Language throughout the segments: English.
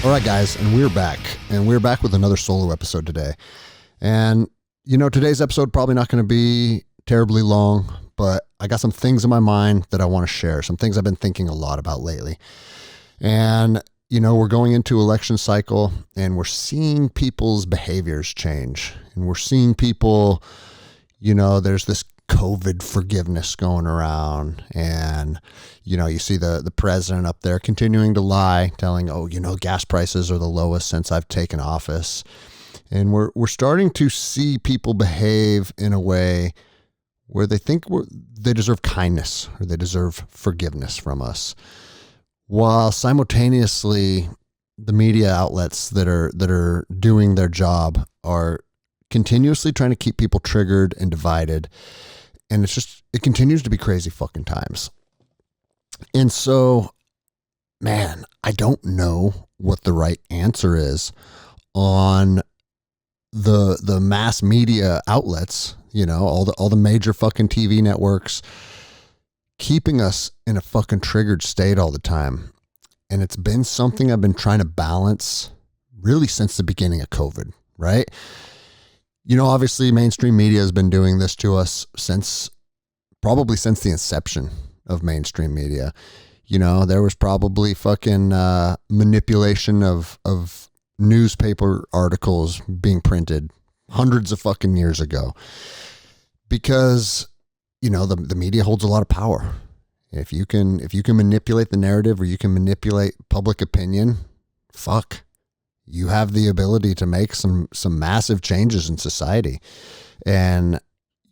All right, guys, and we're back. And we're back with another solo episode today. And, you know, today's episode probably not going to be terribly long, but I got some things in my mind that I want to share, some things I've been thinking a lot about lately. And, you know, we're going into election cycle, and we're seeing people's behaviors change. And we're seeing people, you know, there's this COVID forgiveness going around, and you know, you see the president up there continuing to lie, telling, oh, you know, gas prices are the lowest since I've taken office. And we're starting to see people behave in a way where they think they deserve kindness or they deserve forgiveness from us, while simultaneously the media outlets that are doing their job are continuously trying to keep people triggered and divided. And it continues to be crazy fucking times. And so, man, I don't know what the right answer is on the mass media outlets, you know, all the major fucking TV networks keeping us in a fucking triggered state all the time. And it's been something I've been trying to balance really since the beginning of COVID, right? You know, obviously mainstream media has been doing this to us probably since the inception of mainstream media. You know, there was probably fucking manipulation of newspaper articles being printed hundreds of fucking years ago, because, you know, the media holds a lot of power. If you can manipulate the narrative, or you can manipulate public opinion, fuck, you have the ability to make some massive changes in society. And,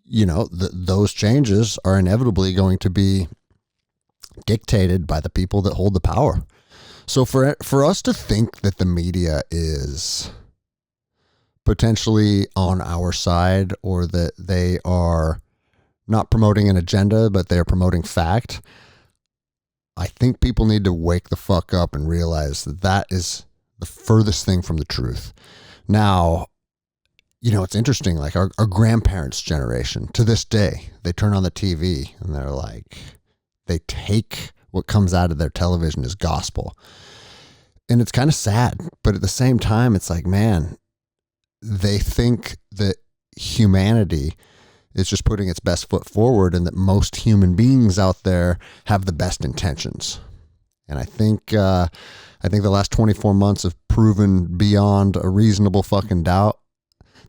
you know, those changes are inevitably going to be dictated by the people that hold the power. So for us to think that the media is potentially on our side, or that they are not promoting an agenda, but they're promoting fact, I think people need to wake the fuck up and realize that is the furthest thing from the truth. Now, you know, it's interesting, like our grandparents' generation, to this day, they turn on the TV and they're like, they take what comes out of their television as gospel. And it's kind of sad, but at the same time, it's like, man, they think that humanity is just putting its best foot forward, and that most human beings out there have the best intentions. And I think the last 24 months have proven beyond a reasonable fucking doubt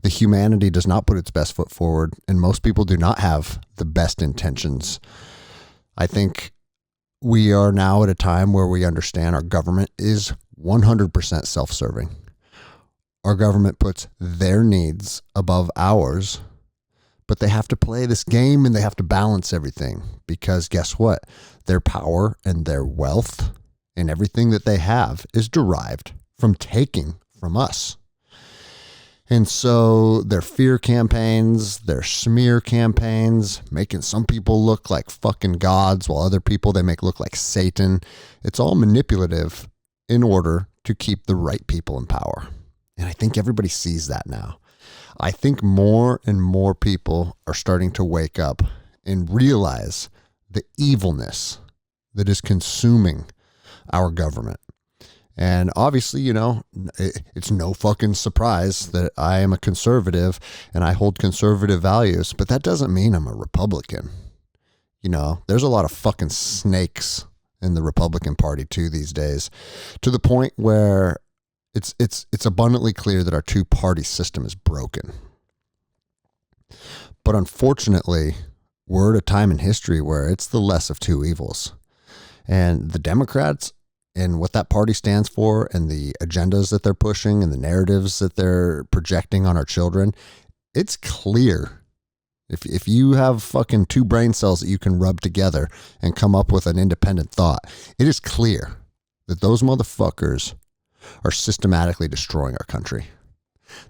that humanity does not put its best foot forward, and most people do not have the best intentions. I think we are now at a time where we understand our government is 100% self-serving. Our government puts their needs above ours, but they have to play this game and they have to balance everything, because guess what? Their power and their wealth and everything that they have is derived from taking from us. And so their fear campaigns, their smear campaigns, making some people look like fucking gods, while other people they make look like Satan. It's all manipulative in order to keep the right people in power. And I think everybody sees that now. I think more and more people are starting to wake up and realize the evilness that is consuming our government. And obviously, you know, it's no fucking surprise that I am a conservative and I hold conservative values, but that doesn't mean I'm a Republican. You know, there's a lot of fucking snakes in the Republican Party too these days, to the point where it's abundantly clear that our two-party system is broken. But unfortunately, we're at a time in history where it's the less of two evils. And the Democrats and what that party stands for, and the agendas that they're pushing, and the narratives that they're projecting on our children, it's clear. If you have fucking two brain cells that you can rub together and come up with an independent thought, it is clear that those motherfuckers are systematically destroying our country.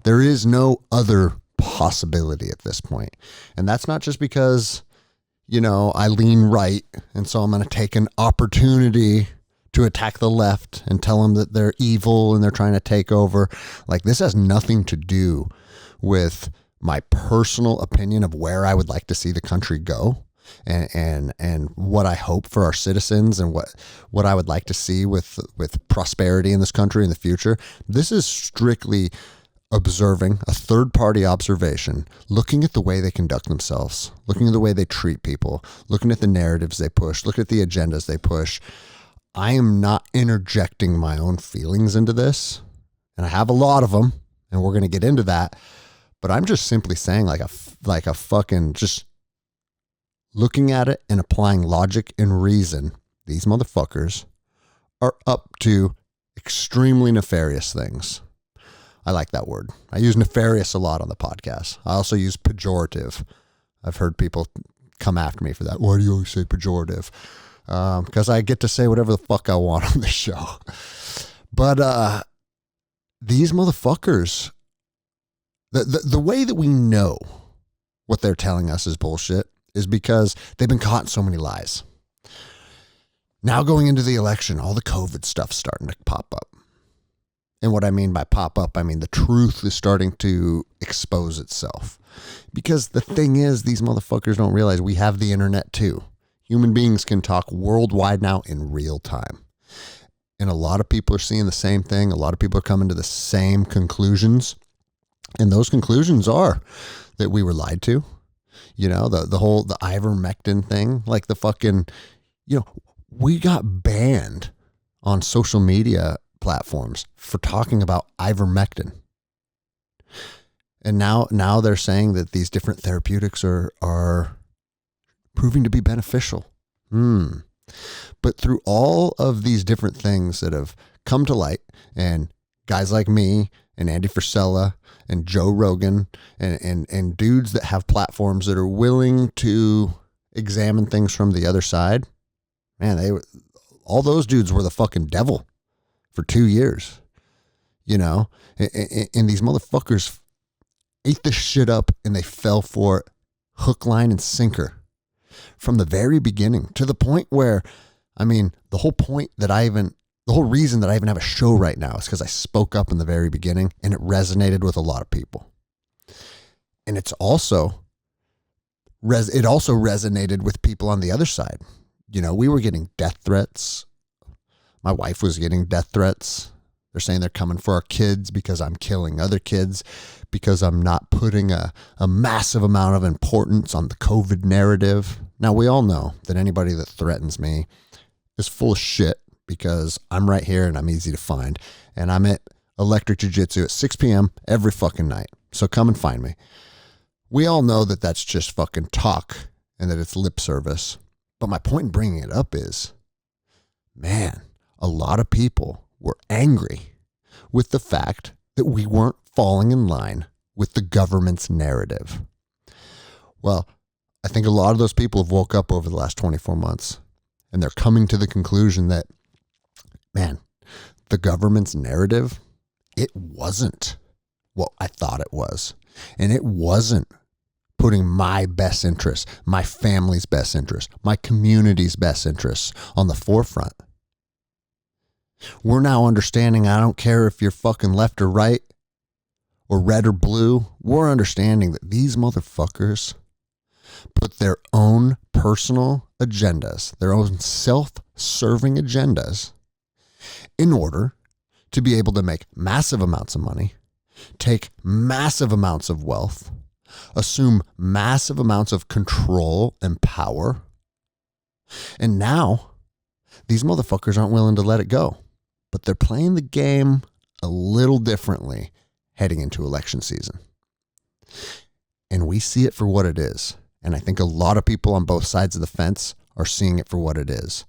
There is no other possibility at this point. And that's not just because, you know, I lean right, and so I'm going to take an opportunity to attack the left and tell them that they're evil and they're trying to take over. Like, this has nothing to do with my personal opinion of where I would like to see the country go. and what I hope for our citizens and what I would like to see with prosperity in this country in the future. This is strictly observing a third-party observation, looking at the way they conduct themselves, looking at the way they treat people, looking at the narratives they push, looking at the agendas they push. I am not interjecting my own feelings into this, and I have a lot of them, and we're going to get into that. But I'm just simply saying, like a fucking just looking at it and applying logic and reason. These motherfuckers are up to extremely nefarious things. I like that word. I use nefarious a lot on the podcast. I also use pejorative. I've heard people come after me for that. Why do you always say pejorative? Because I get to say whatever the fuck I want on the show. But these motherfuckers, the way that we know what they're telling us is bullshit is because they've been caught in so many lies. Now going into the election, all the COVID stuff's starting to pop up. And what I mean by pop up, I mean the truth is starting to expose itself. Because the thing is, these motherfuckers don't realize we have the internet too. Human beings can talk worldwide now in real time. And a lot of people are seeing the same thing. A lot of people are coming to the same conclusions. And those conclusions are that we were lied to. You know, the ivermectin thing, like the fucking, you know, we got banned on social media platforms for talking about ivermectin. And now they're saying that these different therapeutics are proving to be beneficial. But through all of these different things that have come to light, and guys like me and Andy Frisella and Joe Rogan and dudes that have platforms that are willing to examine things from the other side, man, all those dudes were the fucking devil for 2 years, you know, and these motherfuckers ate this shit up and they fell for it hook, line, and sinker from the very beginning, to the point where, I mean, the whole reason that I even have a show right now is because I spoke up in the very beginning and it resonated with a lot of people. And it also resonated with people on the other side. You know, we were getting death threats. My wife was getting death threats. They're saying they're coming for our kids because I'm killing other kids, because I'm not putting a massive amount of importance on the COVID narrative. Now, we all know that anybody that threatens me is full of shit, because I'm right here and I'm easy to find. And I'm at Electric Jiu-Jitsu at 6 p.m. every fucking night. So come and find me. We all know that that's just fucking talk and that it's lip service. But my point in bringing it up is, man, a lot of people were angry with the fact that we weren't falling in line with the government's narrative. Well, I think a lot of those people have woke up over the last 24 months and they're coming to the conclusion that, man, the government's narrative, it wasn't what I thought it was. And it wasn't putting my best interests, my family's best interests, my community's best interests on the forefront. We're now understanding, I don't care if you're fucking left or right or red or blue, we're understanding that these motherfuckers put their own personal agendas, their own self-serving agendas, in order to be able to make massive amounts of money, take massive amounts of wealth, assume massive amounts of control and power. And now these motherfuckers aren't willing to let it go, but they're playing the game a little differently heading into election season. And we see it for what it is. And I think a lot of people on both sides of the fence are seeing it for what it is.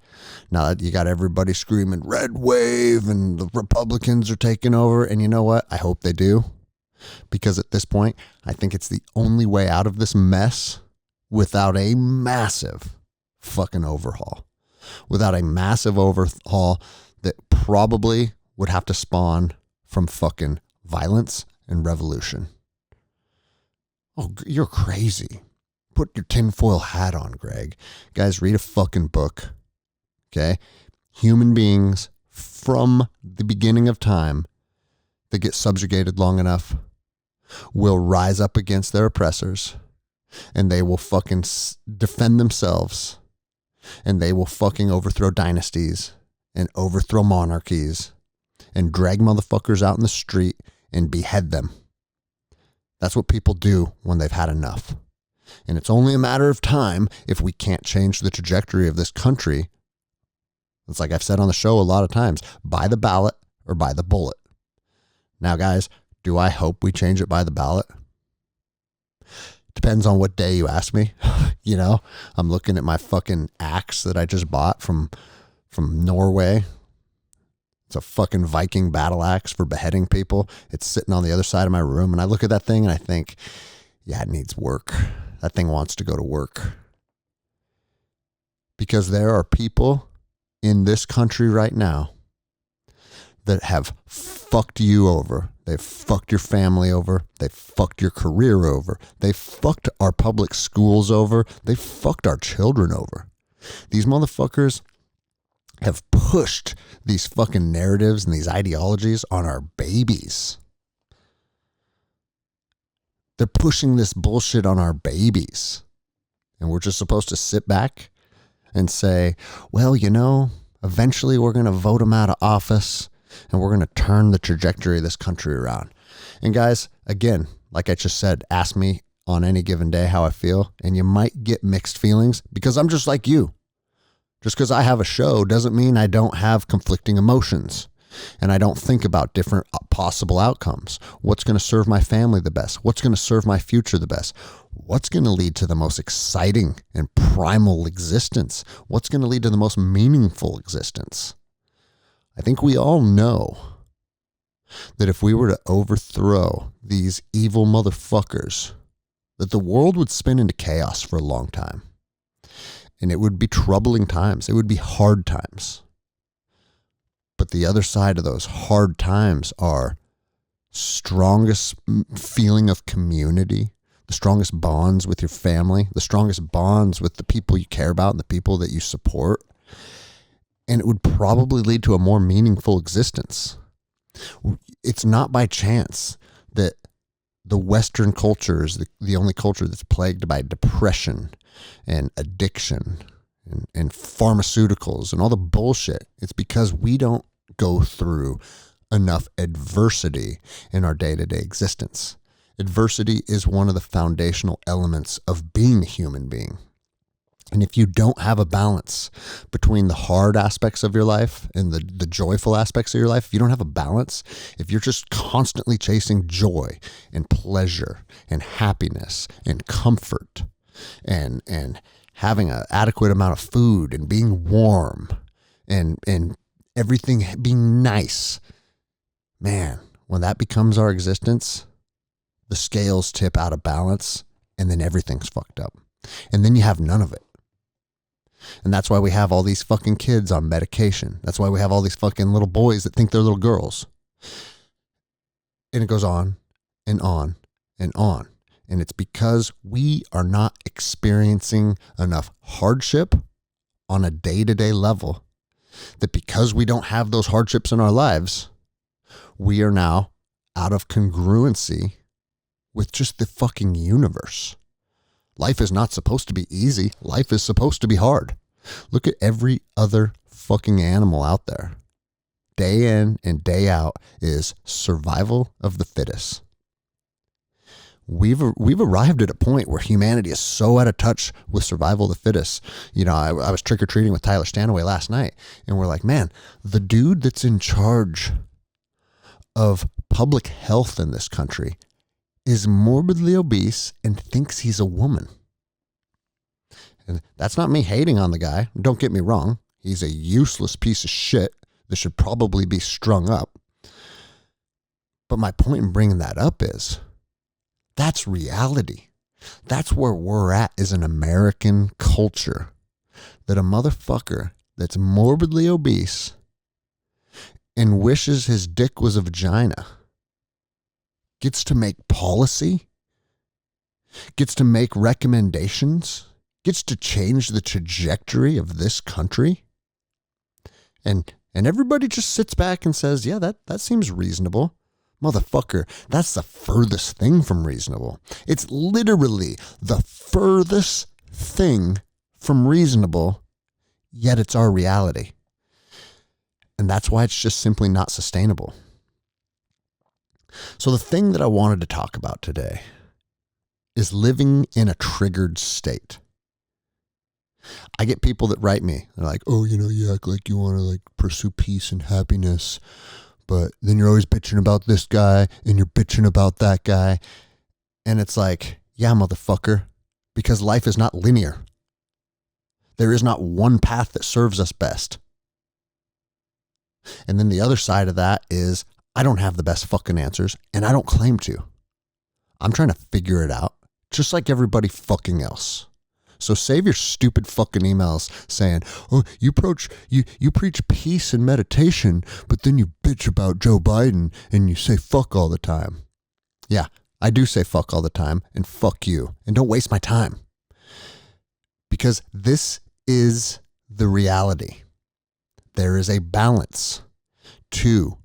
Now you got everybody screaming red wave and the Republicans are taking over. And you know what? I hope they do. Because at this point, I think it's the only way out of this mess without a massive fucking overhaul. Without a massive overhaul that probably would have to spawn from fucking violence and revolution. Oh, you're crazy. Put your tinfoil hat on, Greg. Guys, read a fucking book. Okay? Human beings from the beginning of time that get subjugated long enough will rise up against their oppressors and they will fucking defend themselves, and they will fucking overthrow dynasties and overthrow monarchies and drag motherfuckers out in the street and behead them. That's what people do when they've had enough. And it's only a matter of time if we can't change the trajectory of this country. It's like I've said on the show a lot of times, by the ballot or by the bullet. Now, guys, do I hope we change it by the ballot? Depends on what day you ask me. You know, I'm looking at my fucking axe that I just bought from Norway. It's a fucking Viking battle axe for beheading people. It's sitting on the other side of my room. And I look at that thing and I think, yeah, it needs work. That thing wants to go to work. Because there are people in this country right now that have fucked you over. They've fucked your family over. They've fucked your career over. They've fucked our public schools over. They've fucked our children over. These motherfuckers have pushed these fucking narratives and these ideologies on our babies. They're pushing this bullshit on our babies. And we're just supposed to sit back and say, well, you know, eventually we're going to vote them out of office and we're going to turn the trajectory of this country around. And guys, again, like I just said, ask me on any given day how I feel, and you might get mixed feelings because I'm just like you. Just because I have a show doesn't mean I don't have conflicting emotions and I don't think about different possible outcomes. What's going to serve my family the best? What's going to serve my future the best? What's going to lead to the most exciting and primal existence? What's going to lead to the most meaningful existence? I think we all know that if we were to overthrow these evil motherfuckers, that the world would spin into chaos for a long time. And it would be troubling times. It would be hard times. But the other side of those hard times are strongest feeling of community, the strongest bonds with your family, the strongest bonds with the people you care about and the people that you support. And it would probably lead to a more meaningful existence. It's not by chance that the Western culture is the only culture that's plagued by depression and addiction and pharmaceuticals and all the bullshit. It's because we don't go through enough adversity in our day-to-day existence. Adversity is one of the foundational elements of being a human being. And if you don't have a balance between the hard aspects of your life and the joyful aspects of your life, if you don't have a balance, if you're just constantly chasing joy and pleasure and happiness and comfort and having an adequate amount of food and being warm and everything being nice, man, when that becomes our existence, the scales tip out of balance and then everything's fucked up. And then you have none of it. And that's why we have all these fucking kids on medication. That's why we have all these fucking little boys that think they're little girls. And it goes on and on and on. And it's because we are not experiencing enough hardship on a day-to-day level, that because we don't have those hardships in our lives, we are now out of congruency with just the fucking universe. Life is not supposed to be easy. Life is supposed to be hard. Look at every other fucking animal out there. Day in and day out is survival of the fittest. We've arrived at a point where humanity is so out of touch with survival of the fittest. You know, I was trick-or-treating with Tyler Stanaway last night, and we're like, man, the dude that's in charge of public health in this country is morbidly obese and thinks he's a woman. And that's not me hating on the guy. Don't get me wrong. He's a useless piece of shit that should probably be strung up. But my point in bringing that up is that's reality. That's where we're at as an American culture. That a motherfucker that's morbidly obese and wishes his dick was a vagina gets to make policy, gets to make recommendations, gets to change the trajectory of this country. And everybody just sits back and says, yeah, that seems reasonable. Motherfucker, that's the furthest thing from reasonable. It's literally the furthest thing from reasonable, yet it's our reality. And that's why it's just simply not sustainable. So the thing that I wanted to talk about today is living in a triggered state. I get people that write me. They're like, oh, you act like you want to like pursue peace and happiness, but then you're always bitching about this guy and you're bitching about that guy. And it's like, yeah, motherfucker, because life is not linear. There is not one path that serves us best. And then the other side of that is I don't have the best fucking answers, and I don't claim to. I'm trying to figure it out, just like everybody fucking else. So save your stupid fucking emails saying, oh, you preach peace and meditation, but then you bitch about Joe Biden and you say fuck all the time. Yeah, I do say fuck all the time, and fuck you. And don't waste my time. Because this is the reality. There is a balance to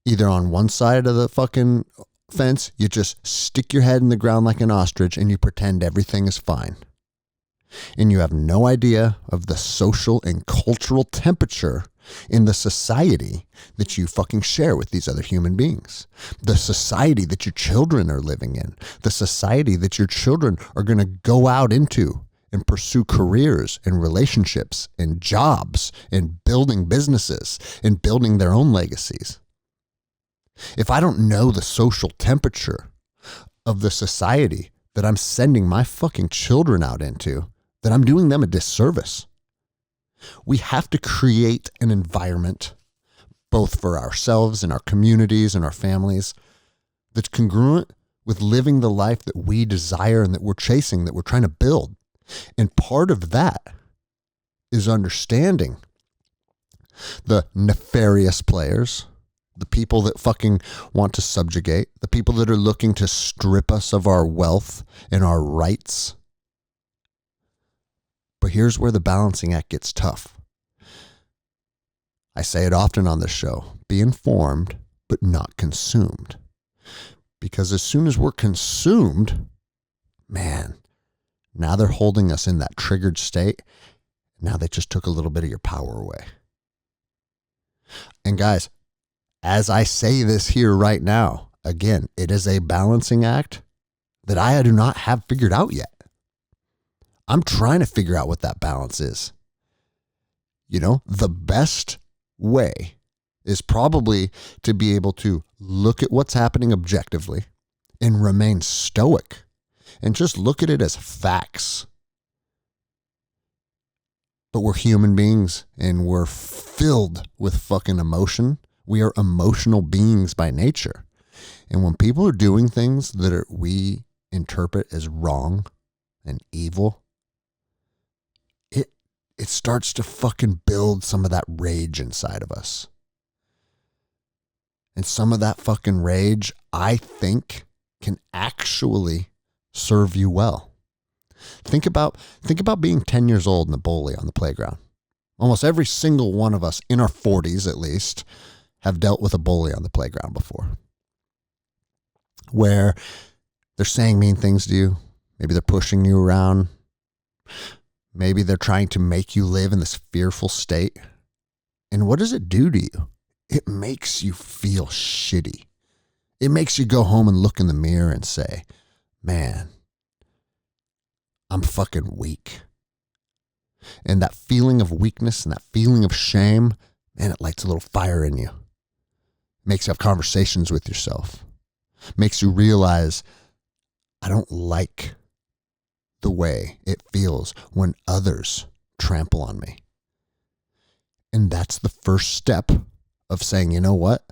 either on one side of the fucking fence, you just stick your head in the ground like an ostrich and you pretend everything is fine. And you have no idea of the social and cultural temperature in the society that you fucking share with these other human beings. The society that your children are living in. The society that your children are going to go out into and pursue careers and relationships and jobs and building businesses and building their own legacies. If I don't know the social temperature of the society that I'm sending my fucking children out into, then I'm doing them a disservice. We have to create an environment, both for ourselves and our communities and our families, that's congruent with living the life that we desire and that we're chasing, that we're trying to build. And part of that is understanding the nefarious players, the people that fucking want to subjugate, the people that are looking to strip us of our wealth and our rights. But here's where the balancing act gets tough. I say it often on this show, be informed, but not consumed. Because as soon as we're consumed, man, now they're holding us in that triggered state. Now they just took a little bit of your power away. And guys, as I say this here right now, again, it is a balancing act that I do not have figured out yet. I'm trying to figure out what that balance is. You know, the best way is probably to be able to look at what's happening objectively and remain stoic and just look at it as facts. But we're human beings and we're filled with fucking emotion. We are emotional beings by nature. And when people are doing things that we interpret as wrong and evil, it starts to fucking build some of that rage inside of us. And some of that fucking rage, I think, can actually serve you well. Think about being 10 years old and a bully on the playground. Almost every single one of us, in our 40s at least, have dealt with a bully on the playground before. Where they're saying mean things to you. Maybe they're pushing you around. Maybe they're trying to make you live in this fearful state. And what does it do to you? It makes you feel shitty. It makes you go home and look in the mirror and say, man, I'm fucking weak. And that feeling of weakness and that feeling of shame, man, it lights a little fire in you. Makes you have conversations with yourself. Makes you realize, I don't like the way it feels when others trample on me. And that's the first step of saying, you know what?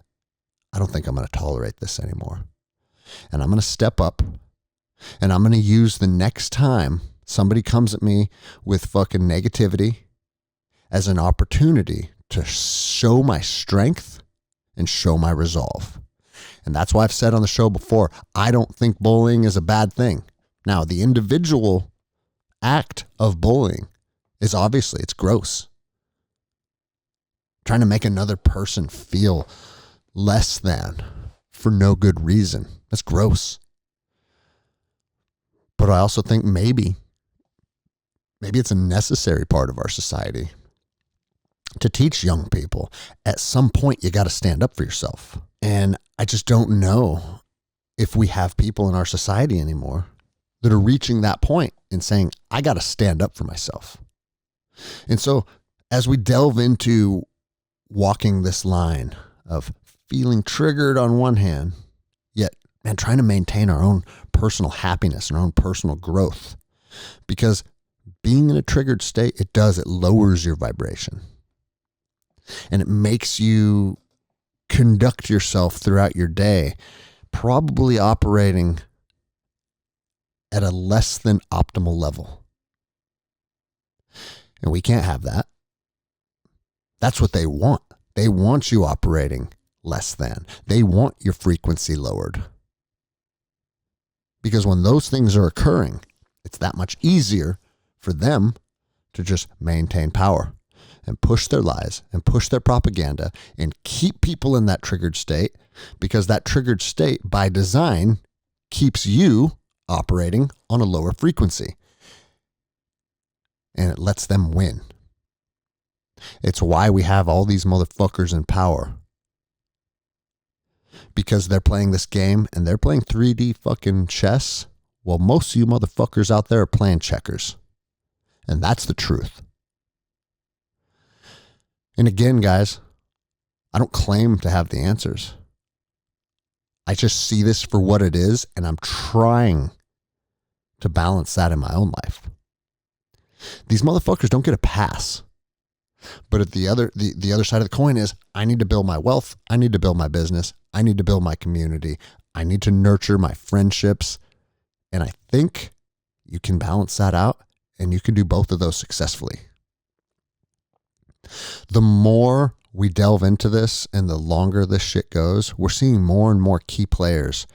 I don't think I'm going to tolerate this anymore. And I'm going to step up and I'm going to use the next time somebody comes at me with fucking negativity as an opportunity to show my strength and show my resolve. And that's why I've said on the show before, I don't think bullying is a bad thing. Now, the individual act of bullying is obviously, it's gross. Trying to make another person feel less than for no good reason. That's gross. But I also think maybe it's a necessary part of our society to teach young people at some point you got to stand up for yourself. And I just don't know if we have people in our society anymore that are reaching that point and saying, I got to stand up for myself. And so as we delve into walking this line of feeling triggered on one hand, yet trying to maintain our own personal happiness and our own personal growth, because being in a triggered state, it lowers your vibration. And it makes you conduct yourself throughout your day, probably operating at a less than optimal level. And we can't have that. That's what they want. They want you operating less than. They want your frequency lowered. Because when those things are occurring, it's that much easier for them to just maintain power and push their lies and push their propaganda and keep people in that triggered state, because that triggered state by design keeps you operating on a lower frequency. And it lets them win. It's why we have all these motherfuckers in power. Because they're playing this game and they're playing 3D fucking chess. Well, most of you motherfuckers out there are playing checkers. And that's the truth. And again, guys, I don't claim to have the answers. I just see this for what it is, and I'm trying to balance that in my own life. These motherfuckers don't get a pass. But at the other side of the coin is, I need to build my wealth. I need to build my business. I need to build my community. I need to nurture my friendships. And I think you can balance that out, and you can do both of those successfully. The more we delve into this and the longer this shit goes, we're seeing more and more key players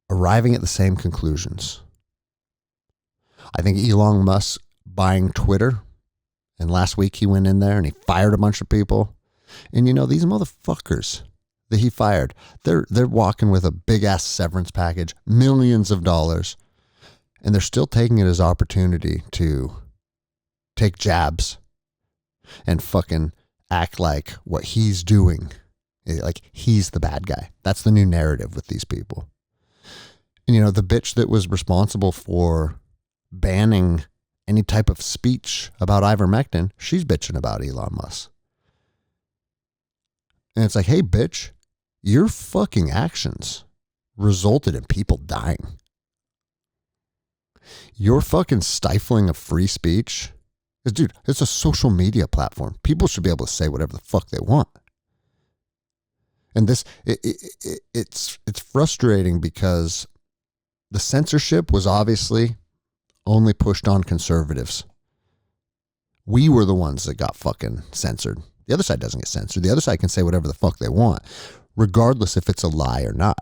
arriving at the same conclusions. I think Elon Musk buying Twitter, and last week he went in there and he fired a bunch of people. And these motherfuckers that he fired, they're walking with a big ass severance package, millions of dollars, and they're still taking it as opportunity to take jabs and fucking act like what he's doing, like he's the bad guy. That's the new narrative with these people. And the bitch that was responsible for banning any type of speech about ivermectin, she's bitching about Elon Musk. And it's like, hey, bitch, your fucking actions resulted in people dying. Your fucking stifling of free speech, dude, it's a social media platform. People should be able to say whatever the fuck they want. And this, it's frustrating because the censorship was obviously only pushed on conservatives. We were the ones that got fucking censored. The other side doesn't get censored. The other side can say whatever the fuck they want, regardless if it's a lie or not.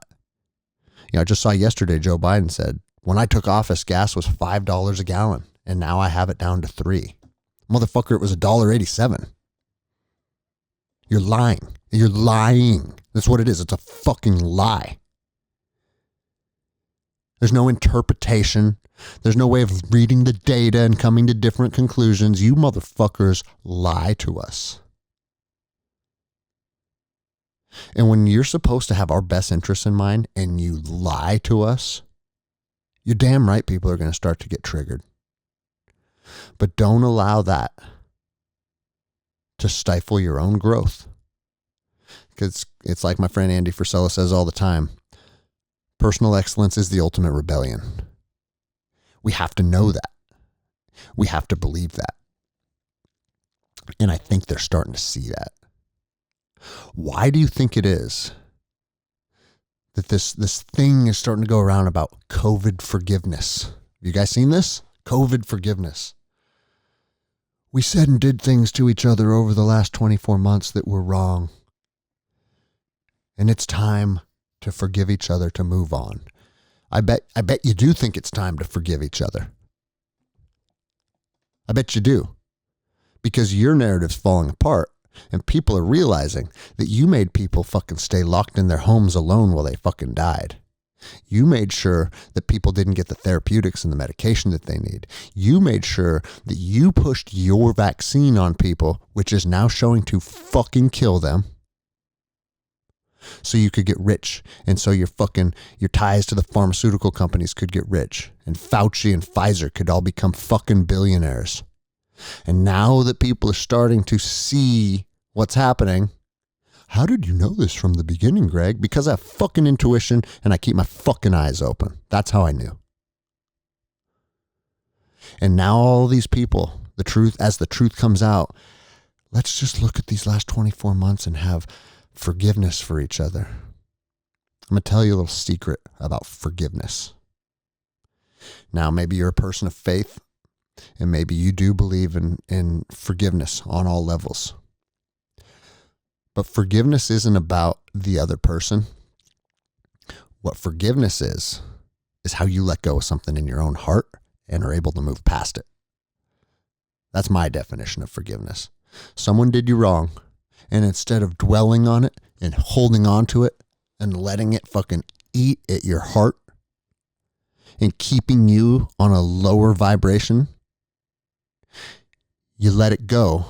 I just saw yesterday Joe Biden said, when I took office, gas was $5 a gallon, and now I have it down to $3. Motherfucker, it was $1.87. You're lying. You're lying. That's what it is. It's a fucking lie. There's no interpretation. There's no way of reading the data and coming to different conclusions. You motherfuckers lie to us. And when you're supposed to have our best interests in mind and you lie to us, you're damn right people are going to start to get triggered. But don't allow that to stifle your own growth. Because it's like my friend Andy Frisella says all the time, personal excellence is the ultimate rebellion. We have to know that. We have to believe that. And I think they're starting to see that. Why do you think it is that this thing is starting to go around about COVID forgiveness? Have you guys seen this? COVID forgiveness. We said and did things to each other over the last 24 months that were wrong. And it's time to forgive each other, to move on. I bet you do think it's time to forgive each other. I bet you do. Because your narrative's falling apart And people are realizing that you made people fucking stay locked in their homes alone while they fucking died. You made sure that people didn't get the therapeutics and the medication that they need. You made sure that you pushed your vaccine on people, which is now showing to fucking kill them, so you could get rich. And so your ties to the pharmaceutical companies could get rich. And Fauci and Pfizer could all become fucking billionaires. And now that people are starting to see what's happening, how did you know this from the beginning, Greg? Because I have fucking intuition and I keep my fucking eyes open. That's how I knew. And now all these people, as the truth comes out, let's just look at these last 24 months and have forgiveness for each other. I'm going to tell you a little secret about forgiveness. Now, maybe you're a person of faith and maybe you do believe in forgiveness on all levels. But forgiveness isn't about the other person. What forgiveness is how you let go of something in your own heart and are able to move past it. That's my definition of forgiveness. Someone did you wrong, and instead of dwelling on it and holding on to it and letting it fucking eat at your heart and keeping you on a lower vibration, you let it go.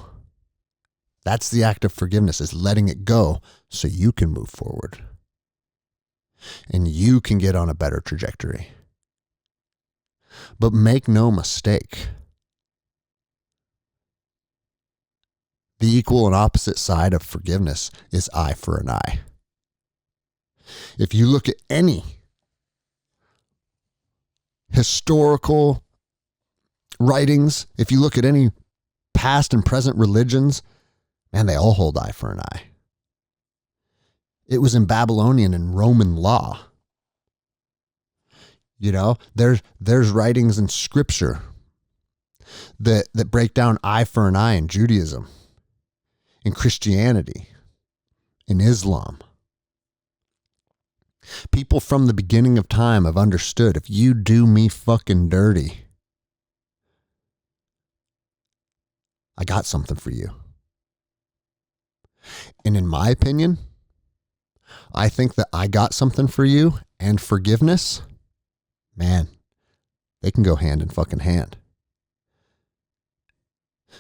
That's the act of forgiveness, is letting it go so you can move forward and you can get on a better trajectory. But make no mistake, the equal and opposite side of forgiveness is eye for an eye. If you look at any historical writings, if you look at any past and present religions, man, they all hold eye for an eye. It was in Babylonian and Roman law. You know, there's writings in scripture that break down eye for an eye in Judaism, in Christianity, in Islam. People from the beginning of time have understood, if you do me fucking dirty, I got something for you. And in my opinion, I think that I got something for you and forgiveness, man, they can go hand in fucking hand.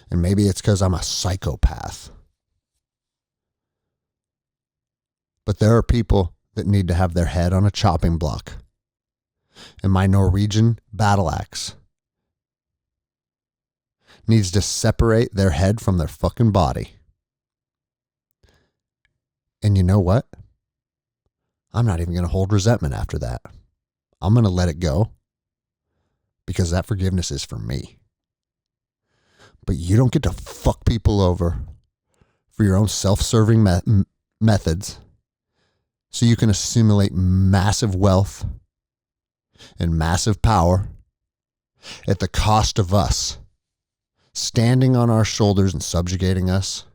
And maybe it's because I'm a psychopath. But there are people that need to have their head on a chopping block. And my Norwegian battle axe needs to separate their head from their fucking body. And you know what? I'm not even going to hold resentment after that. I'm going to let it go because that forgiveness is for me. But you don't get to fuck people over for your own self-serving methods so you can accumulate massive wealth and massive power at the cost of us standing on our shoulders and subjugating us.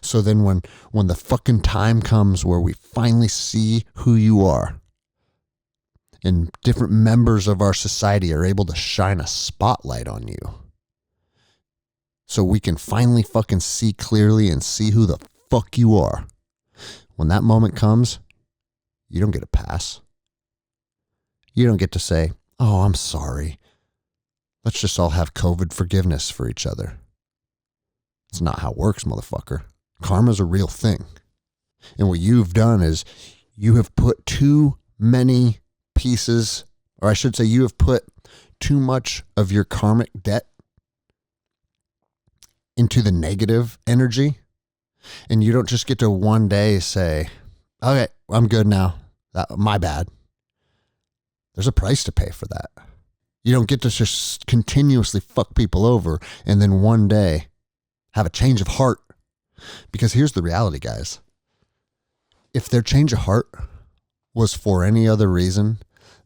So then when the fucking time comes where we finally see who you are and different members of our society are able to shine a spotlight on you so we can finally fucking see clearly and see who the fuck you are. When that moment comes, you don't get a pass. You don't get to say, oh, I'm sorry. Let's just all have COVID forgiveness for each other. It's not how it works, motherfucker. Karma's a real thing. And what you've done is you have put too many pieces, or I should say you have put too much of your karmic debt into the negative energy. And you don't just get to one day say, okay, I'm good now. My bad. There's a price to pay for that. You don't get to just continuously fuck people over and then one day have a change of heart. Because here's the reality, guys. If their change of heart was for any other reason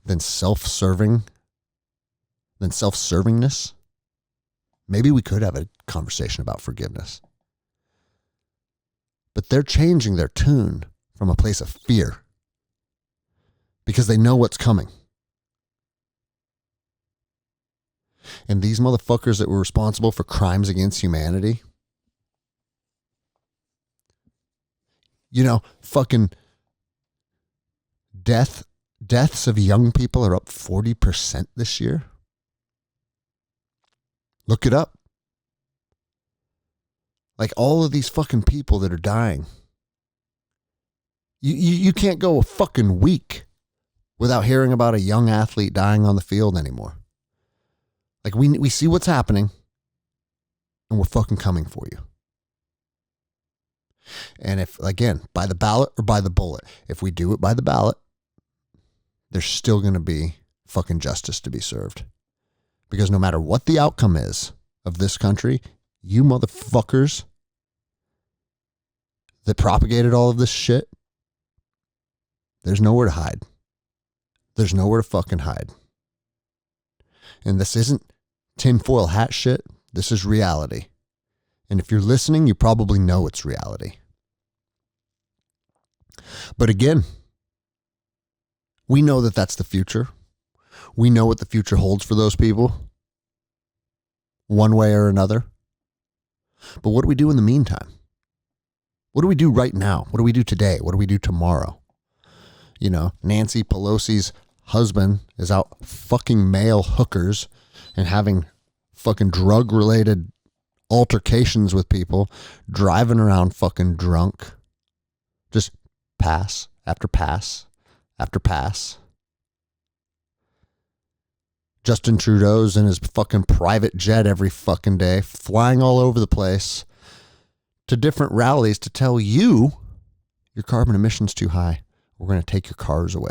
than self-servingness, maybe we could have a conversation about forgiveness. But they're changing their tune from a place of fear because they know what's coming. And these motherfuckers that were responsible for crimes against humanity Fucking deaths of young people are up 40% this year. Look it up. Like all of these fucking people that are dying. You can't go a fucking week without hearing about a young athlete dying on the field anymore. Like we see what's happening and we're fucking coming for you. And if, again, by the ballot or by the bullet, if we do it by the ballot, there's still going to be fucking justice to be served. Because no matter what the outcome is of this country, you motherfuckers that propagated all of this shit, there's nowhere to hide. There's nowhere to fucking hide. And this isn't tinfoil hat shit. This is reality. And if you're listening, you probably know it's reality. But again, we know that that's the future. We know what the future holds for those people, one way or another. But what do we do in the meantime? What do we do right now? What do we do today? What do we do tomorrow? Nancy Pelosi's husband is out fucking male hookers and having fucking drug-related altercations with people, driving around fucking drunk. Just pass after pass after pass. Justin Trudeau's in his fucking private jet every fucking day, flying all over the place to different rallies to tell you your carbon emissions too high. We're going to take your cars away.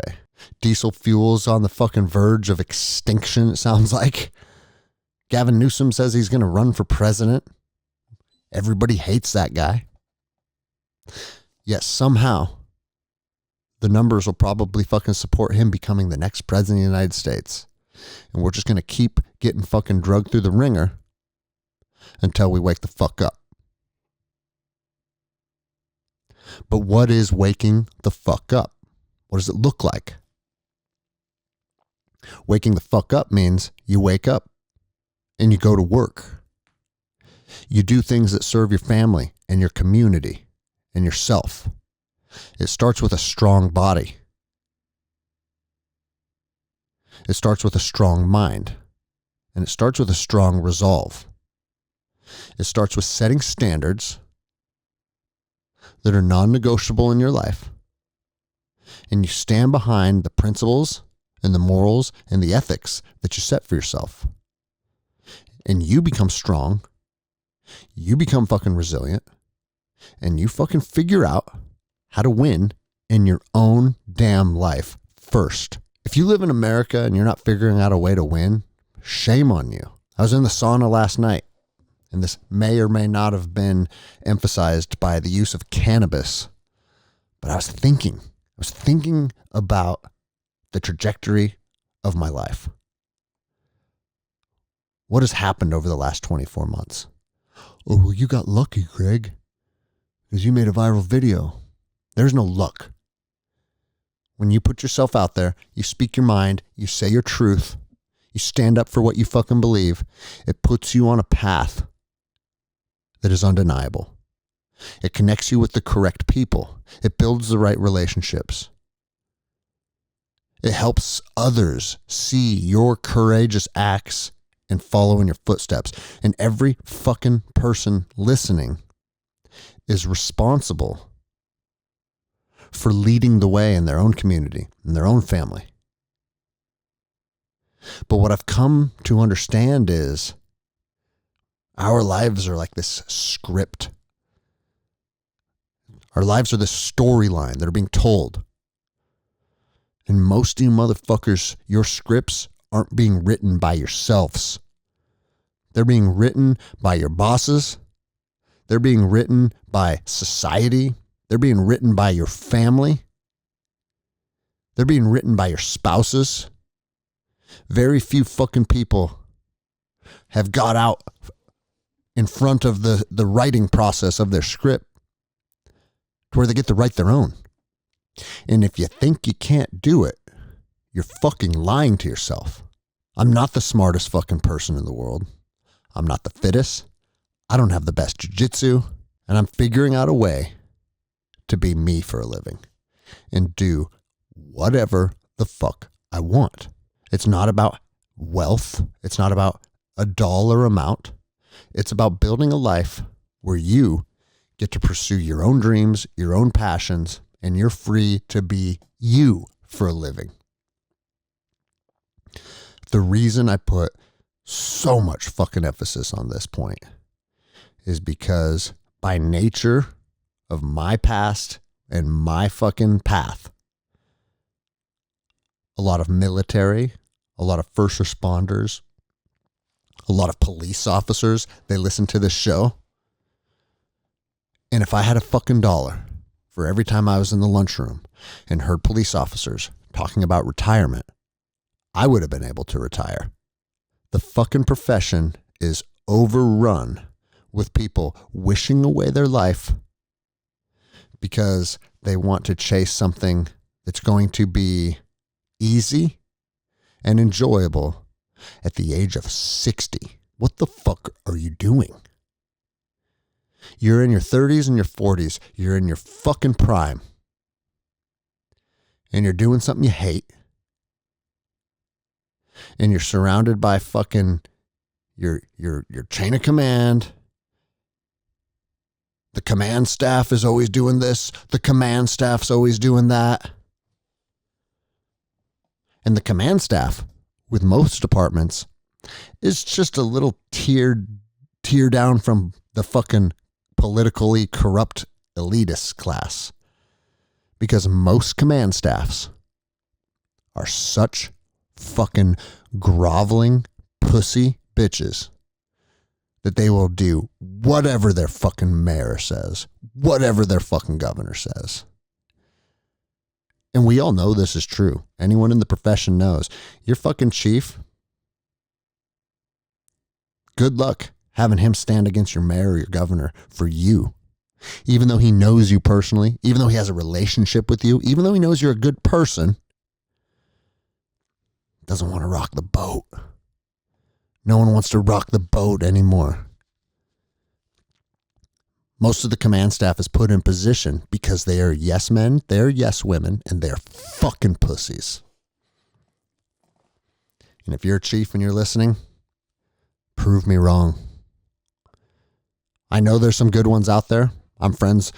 Diesel fuel's on the fucking verge of extinction, it sounds like. Gavin Newsom says he's going to run for president. Everybody hates that guy. Yet somehow, the numbers will probably fucking support him becoming the next president of the United States. And we're just going to keep getting fucking drugged through the ringer until we wake the fuck up. But what is waking the fuck up? What does it look like? Waking the fuck up means you wake up and you go to work. You do things that serve your family and your community and yourself. It starts with a strong body. It starts with a strong mind. And it starts with a strong resolve. It starts with setting standards that are non-negotiable in your life. And you stand behind the principles and the morals and the ethics that you set for yourself. And you become strong. You become fucking resilient. And you fucking figure out how to win in your own damn life first. If you live in America and you're not figuring out a way to win, shame on you. I was in the sauna last night, and this may or may not have been emphasized by the use of cannabis, but I was thinking about the trajectory of my life. What has happened over the last 24 months? Oh, well, you got lucky, Greg, because you made a viral video. There's no luck. When you put yourself out there, you speak your mind, you say your truth, you stand up for what you fucking believe, it puts you on a path that is undeniable. It connects you with the correct people. It builds the right relationships. It helps others see your courageous acts and follow in your footsteps. And every fucking person listening is responsible for leading the way in their own community, in their own family. But what I've come to understand is our lives are like this script. Our lives are this storyline that are being told. And most of you motherfuckers, your scripts aren't being written by yourselves. They're being written by your bosses. They're being written by society. They're being written by your family. They're being written by your spouses. Very few fucking people have got out in front of the writing process of their script to where they get to write their own. And if you think you can't do it, you're fucking lying to yourself. I'm not the smartest fucking person in the world. I'm not the fittest. I don't have the best jiu-jitsu. And I'm figuring out a way to be me for a living and do whatever the fuck I want. It's not about wealth. It's not about a dollar amount. It's about building a life where you get to pursue your own dreams, your own passions, and you're free to be you for a living. The reason I put so much fucking emphasis on this point is because by nature of my past and my fucking path, a lot of military, a lot of first responders, a lot of police officers, they listen to this show. And if I had a fucking dollar for every time I was in the lunchroom and heard police officers talking about retirement, I would have been able to retire. The fucking profession is overrun with people wishing away their life because they want to chase something that's going to be easy and enjoyable at the age of 60. What the fuck are you doing? You're in your 30s and your 40s. You're in your fucking prime. And you're doing something you hate. And you're surrounded by fucking your chain of command. The command staff is always doing this. The command staff's always doing that. And the command staff, with most departments, is just a little tier down from the fucking politically corrupt elitist class. Because most command staffs are such fucking groveling pussy bitches that they will do whatever their fucking mayor says, whatever their fucking governor says. And we all know this is true. Anyone in the profession knows. Your fucking chief, good luck having him stand against your mayor or your governor for you. Even though he knows you personally, even though he has a relationship with you, even though he knows you're a good person, doesn't want to rock the boat. No one wants to rock the boat anymore. Most of the command staff is put in position because they are yes men, they're yes women, and they're fucking pussies. And if you're a chief and you're listening, prove me wrong. I know there's some good ones out there. I'm friends,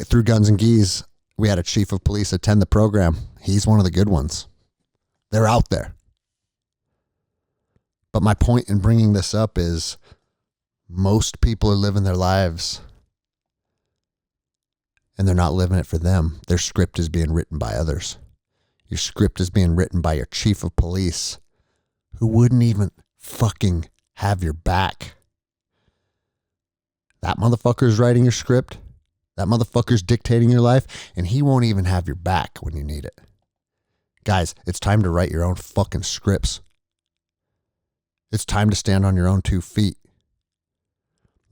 through Guns and Geese, we had a chief of police attend the program. He's one of the good ones. They're out there. But my point in bringing this up is most people are living their lives and they're not living it for them. Their script is being written by others. Your script is being written by your chief of police who wouldn't even fucking have your back. That motherfucker's writing your script. That motherfucker's dictating your life, and he won't even have your back when you need it. Guys, it's time to write your own fucking scripts. It's time to stand on your own 2 feet.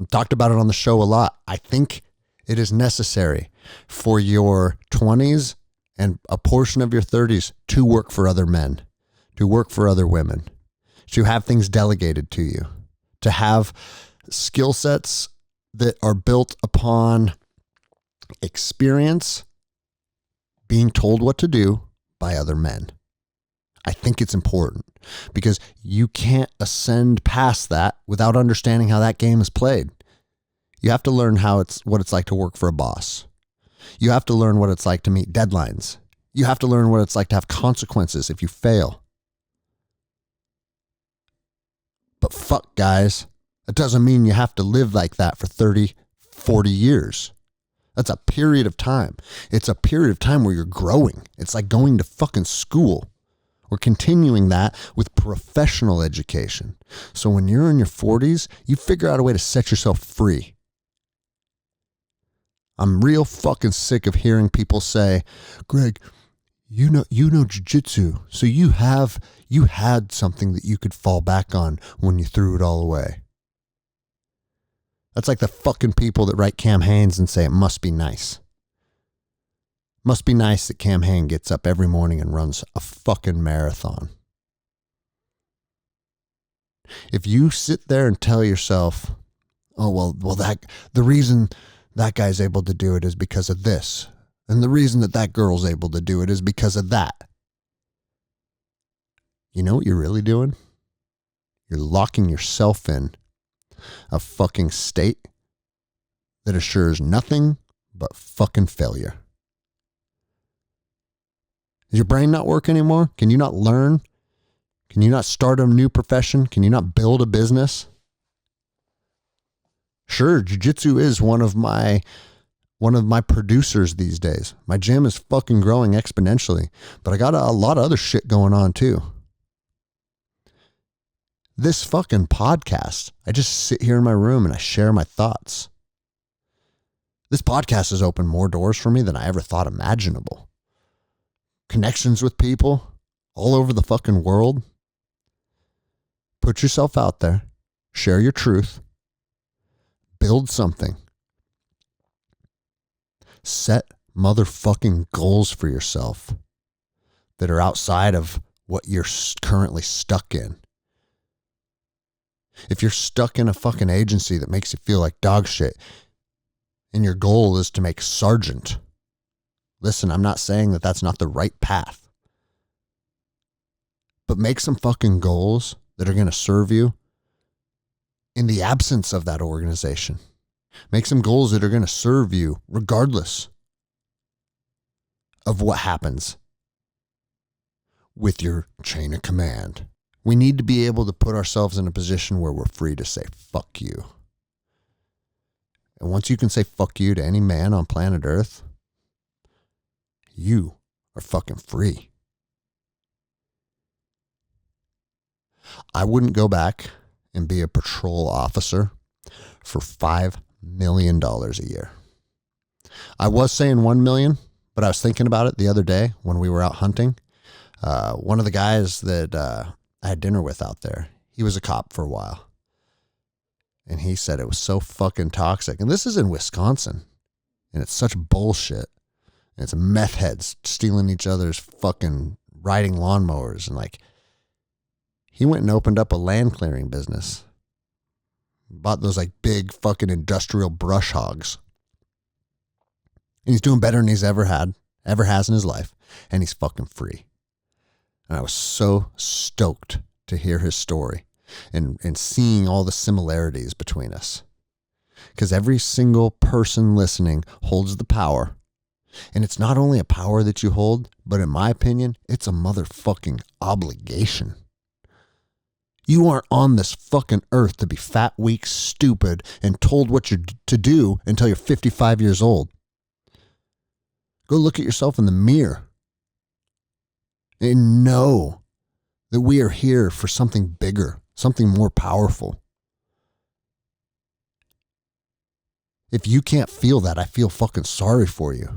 I've talked about it on the show a lot. I think it is necessary for your 20s and a portion of your 30s to work for other men, to work for other women, to have things delegated to you, to have skill sets that are built upon experience, being told what to do by other men. I think it's important because you can't ascend past that without understanding how that game is played. You have to learn what it's like to work for a boss. You have to learn what it's like to meet deadlines. You have to learn what it's like to have consequences if you fail. But fuck, guys, it doesn't mean you have to live like that for 30, 40 years. That's a period of time. It's a period of time where you're growing. It's like going to fucking school. We're continuing that with professional education. So when you're in your 40s, you figure out a way to set yourself free. I'm real fucking sick of hearing people say, Greg, you know jiu-jitsu, so you had something that you could fall back on when you threw it all away. That's like the fucking people that write Cam Hanes and say it must be nice. Must be nice that Cam Hanes gets up every morning and runs a fucking marathon. If you sit there and tell yourself, oh, well, the reason That guy's able to do it is because of this. And the reason that that girl's able to do it is because of that. You know what you're really doing? You're locking yourself in a fucking state that assures nothing but fucking failure. Does your brain not work anymore? Can you not learn? Can you not start a new profession? Can you not build a business? Sure, jiu-jitsu is one of my producers these days. My gym is fucking growing exponentially, but I got a lot of other shit going on too. This fucking podcast, I just sit here in my room and I share my thoughts. This podcast has opened more doors for me than I ever thought imaginable. Connections with people all over the fucking world. Put yourself out there. Share your truth. Build something. Set motherfucking goals for yourself that are outside of what you're currently stuck in. If you're stuck in a fucking agency that makes you feel like dog shit and your goal is to make sergeant, listen, I'm not saying that that's not the right path, but make some fucking goals that are going to serve you in the absence of that organization. Make some goals that are going to serve you regardless of what happens with your chain of command. We need to be able to put ourselves in a position where we're free to say, fuck you. And once you can say fuck you to any man on planet Earth, you are fucking free. I wouldn't go back and be a patrol officer for $5 million a year. I was saying $1 million, but I was thinking about it the other day when we were out hunting. One of the guys that I had dinner with out there, he was a cop for a while. And he said it was so fucking toxic. And this is in Wisconsin. And it's such bullshit. And it's meth heads stealing each other's fucking riding lawnmowers. And like, he went and opened up a land clearing business. Bought those like big fucking industrial brush hogs. And he's doing better than he's ever has in his life. And he's fucking free. And I was so stoked to hear his story and seeing all the similarities between us. Because every single person listening holds the power. And it's not only a power that you hold, but in my opinion, it's a motherfucking obligation. You aren't on this fucking earth to be fat, weak, stupid, and told what you're to do until you're 55 years old. Go look at yourself in the mirror and know that we are here for something bigger, something more powerful. If you can't feel that, I feel fucking sorry for you.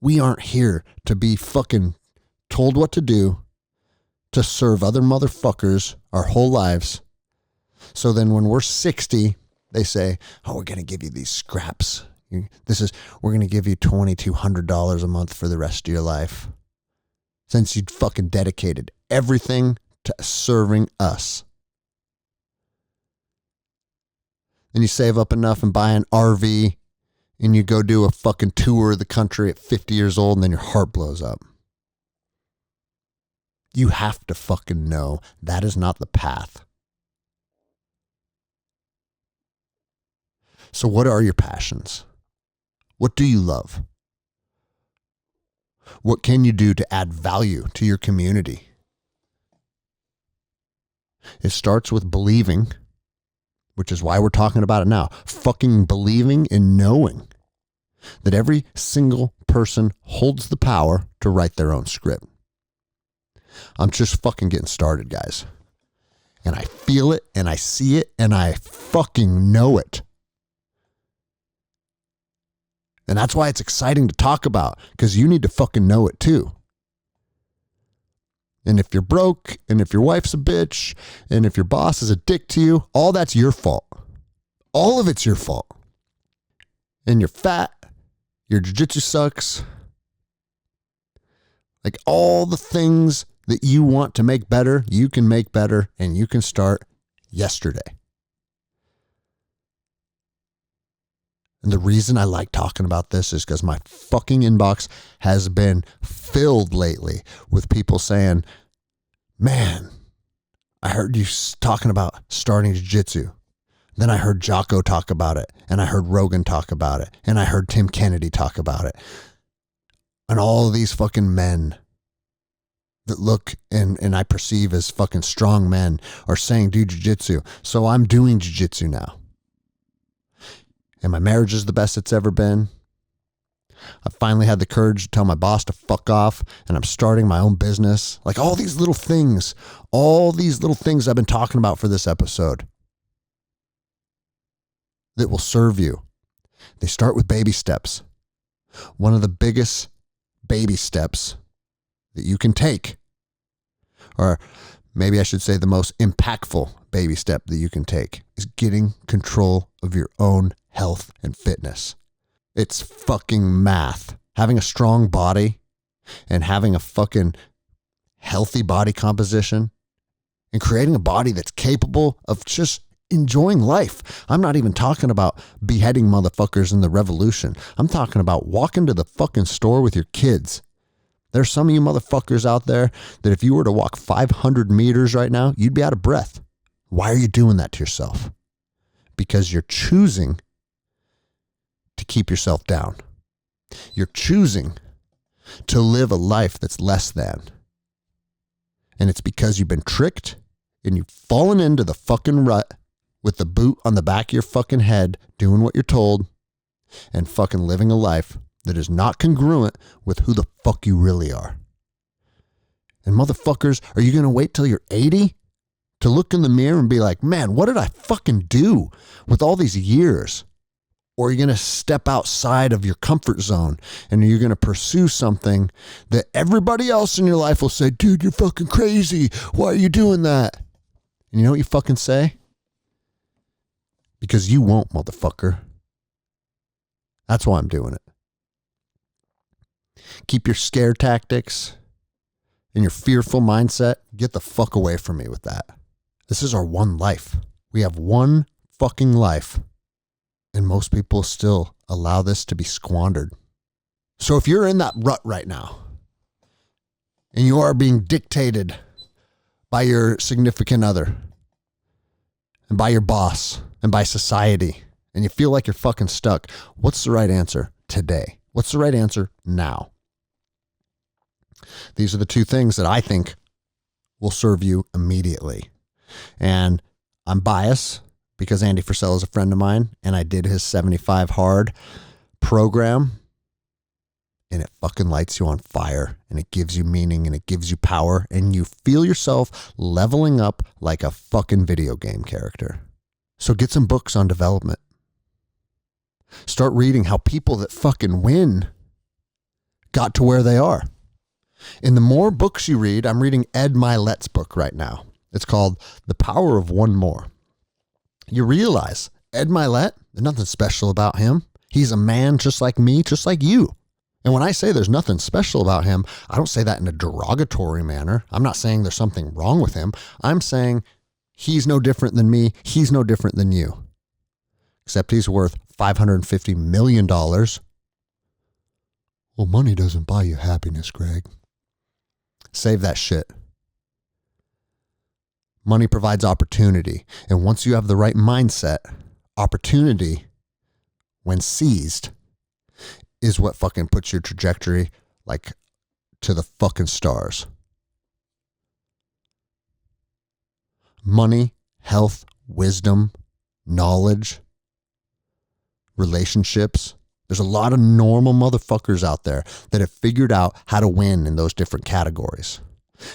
We aren't here to be fucking told what to do, to serve other motherfuckers our whole lives. So then when we're 60, they say, oh, we're going to give you these scraps. We're going to give you $2,200 a month for the rest of your life. Since you'd fucking dedicated everything to serving us. Then you save up enough and buy an RV and you go do a fucking tour of the country at 50 years old and then your heart blows up. You have to fucking know that is not the path. So what are your passions? What do you love? What can you do to add value to your community? It starts with believing, which is why we're talking about it now. Fucking believing and knowing that every single person holds the power to write their own script. I'm just fucking getting started, guys. And I feel it and I see it and I fucking know it. And that's why it's exciting to talk about, because you need to fucking know it too. And if you're broke, and if your wife's a bitch, and if your boss is a dick to you, all that's your fault. All of it's your fault. And you're fat, your jiu-jitsu sucks. Like all the things that you want to make better, you can make better, and you can start yesterday. And the reason I like talking about this is because my fucking inbox has been filled lately with people saying, man, I heard you talking about starting jiu-jitsu. Then I heard Jocko talk about it, and I heard Rogan talk about it, and I heard Tim Kennedy talk about it. And all of these fucking men that look and I perceive as fucking strong men are saying do jiu-jitsu. So I'm doing jiu-jitsu now. And my marriage is the best it's ever been. I finally had the courage to tell my boss to fuck off, and I'm starting my own business. Like all these little things I've been talking about for this episode that will serve you. They start with baby steps. One of the biggest baby steps that you can take, or maybe I should say the most impactful baby step that you can take, is getting control of your own health and fitness. It's fucking math. Having a strong body and having a fucking healthy body composition and creating a body that's capable of just enjoying life. I'm not even talking about beheading motherfuckers in the revolution. I'm talking about walking to the fucking store with your kids. There's some of you motherfuckers out there that if you were to walk 500 meters right now, you'd be out of breath. Why are you doing that to yourself? Because you're choosing to keep yourself down. You're choosing to live a life that's less than. And it's because you've been tricked and you've fallen into the fucking rut with the boot on the back of your fucking head, doing what you're told and fucking living a life that is not congruent with who the fuck you really are. And motherfuckers, are you going to wait till you're 80 to look in the mirror and be like, man, what did I fucking do with all these years? Or are you going to step outside of your comfort zone and you're going to pursue something that everybody else in your life will say, dude, you're fucking crazy. Why are you doing that? And you know what you fucking say? Because you won't, motherfucker. That's why I'm doing it. Keep your scare tactics and your fearful mindset. Get the fuck away from me with that. This is our one life. We have one fucking life. And most people still allow this to be squandered. So if you're in that rut right now and you are being dictated by your significant other and by your boss and by society and you feel like you're fucking stuck, what's the right answer today? What's the right answer now? These are the two things that I think will serve you immediately. And I'm biased because Andy Frisella is a friend of mine and I did his 75 Hard program and it fucking lights you on fire and it gives you meaning and it gives you power and you feel yourself leveling up like a fucking video game character. So get some books on development. Start reading how people that fucking win got to where they are. And the more books you read, I'm reading Ed Milet's book right now. It's called The Power of One More. You realize Ed Milet, there's nothing special about him. He's a man just like me, just like you. And when I say there's nothing special about him, I don't say that in a derogatory manner. I'm not saying there's something wrong with him. I'm saying he's no different than me. He's no different than you. Except he's worth $550 million. Well, money doesn't buy you happiness, Greg. Save that shit. Money provides opportunity. And once you have the right mindset, opportunity, when seized, is what fucking puts your trajectory like to the fucking stars. Money, health, wisdom, knowledge, relationships. There's a lot of normal motherfuckers out there that have figured out how to win in those different categories.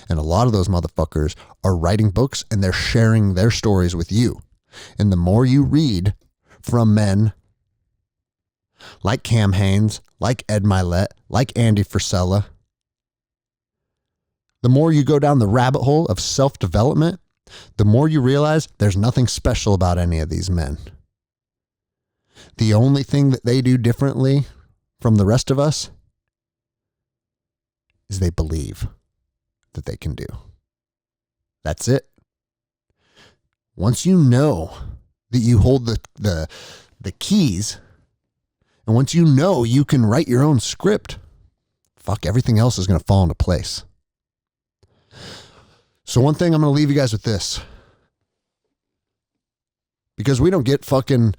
And a lot of those motherfuckers are writing books and they're sharing their stories with you. And the more you read from men like Cam Hanes, like Ed Milet, like Andy Frisella, the more you go down the rabbit hole of self-development, the more you realize there's nothing special about any of these men. The only thing that they do differently from the rest of us is they believe that they can do. That's it. Once you know that you hold the keys And once you know you can write your own script, fuck, everything else is going to fall into place. So one thing I'm going to leave you guys with this. Because we don't get fucking,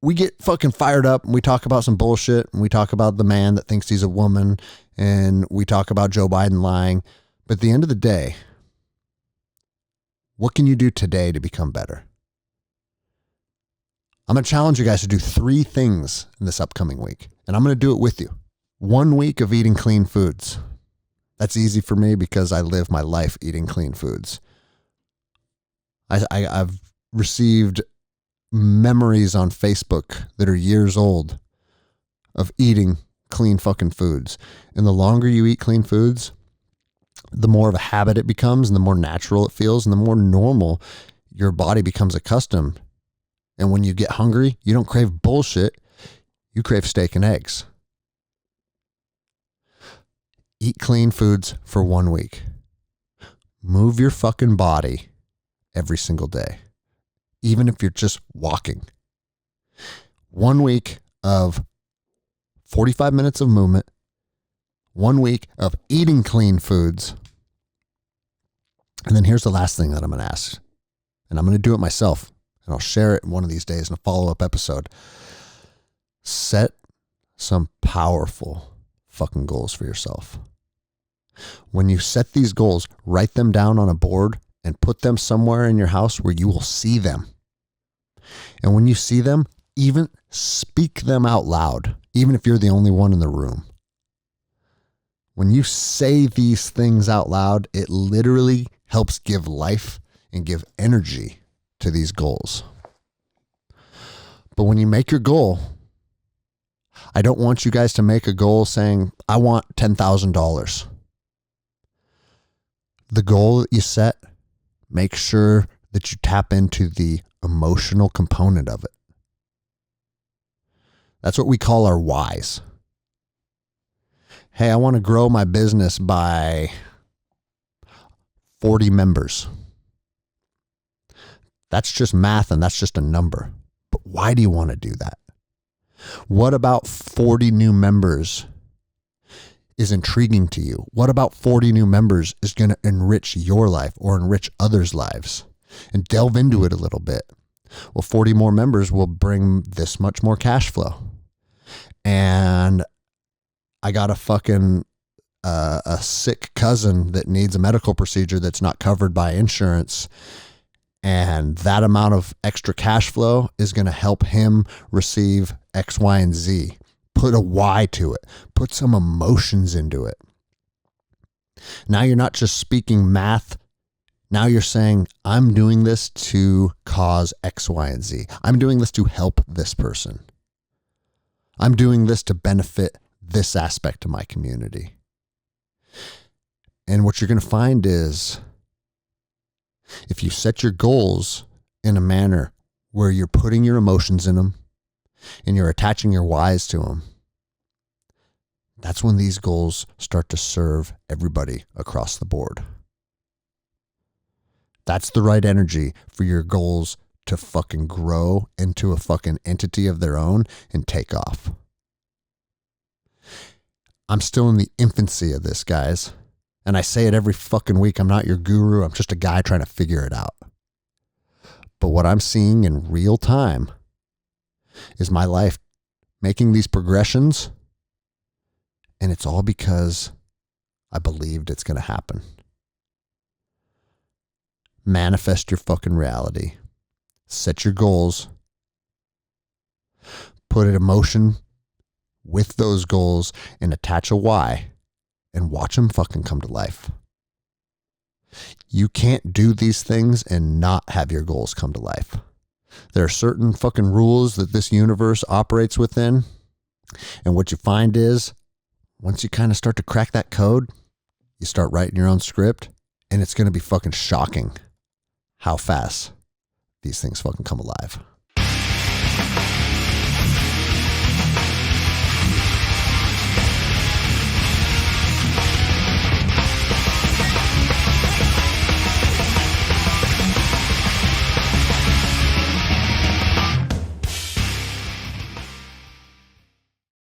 we get fucking fired up and we talk about some bullshit and we talk about the man that thinks he's a woman and we talk about Joe Biden lying. But at the end of the day, what can you do today to become better? I'm going to challenge you guys to do 3 things in this upcoming week, and I'm going to do it with you. 1 week of eating clean foods. That's easy for me because I live my life eating clean foods. I've received memories on Facebook that are years old of eating clean fucking foods. And the longer you eat clean foods, the more of a habit it becomes and the more natural it feels and the more normal your body becomes accustomed. And when you get hungry, you don't crave bullshit. You crave steak and eggs. Eat clean foods for 1 week. Move your fucking body every single day, even if you're just walking. 1 week of 45 minutes of movement, 1 week of eating clean foods. And then here's the last thing that I'm going to ask, and I'm going to do it myself. And I'll share it one of these days in a follow-up episode. Set some powerful fucking goals for yourself. When you set these goals, write them down on a board and put them somewhere in your house where you will see them. And when you see them, even speak them out loud, even if you're the only one in the room. When you say these things out loud, it literally helps give life and give energy to these goals. But when you make your goal, I don't want you guys to make a goal saying, I want $10,000. The goal that you set, make sure that you tap into the emotional component of it. That's what we call our whys. Hey, I want to grow my business by 40 members. That's just math and that's just a number. But why do you want to do that? What about 40 new members is intriguing to you? What about 40 new members is going to enrich your life or enrich others' lives? And delve into it a little bit. Well, 40 more members will bring this much more cash flow. And I got a sick cousin that needs a medical procedure that's not covered by insurance. And that amount of extra cash flow is going to help him receive X, Y, and Z. Put a why to it. Put some emotions into it. Now you're not just speaking math. Now you're saying, I'm doing this to cause X, Y, and Z. I'm doing this to help this person. I'm doing this to benefit this aspect of my community. And what you're going to find is, if you set your goals in a manner where you're putting your emotions in them and you're attaching your whys to them, that's when these goals start to serve everybody across the board. That's the right energy for your goals to fucking grow into a fucking entity of their own and take off. I'm still in the infancy of this, guys. And I say it every fucking week. I'm not your guru. I'm just a guy trying to figure it out. But what I'm seeing in real time is my life making these progressions. And it's all because I believed it's going to happen. Manifest your fucking reality. Set your goals. Put an emotion with those goals and attach a why. And watch them fucking come to life. You can't do these things and not have your goals come to life. There are certain fucking rules that this universe operates within. And what you find is, once you kind of start to crack that code, you start writing your own script, and it's going to be fucking shocking how fast these things fucking come alive.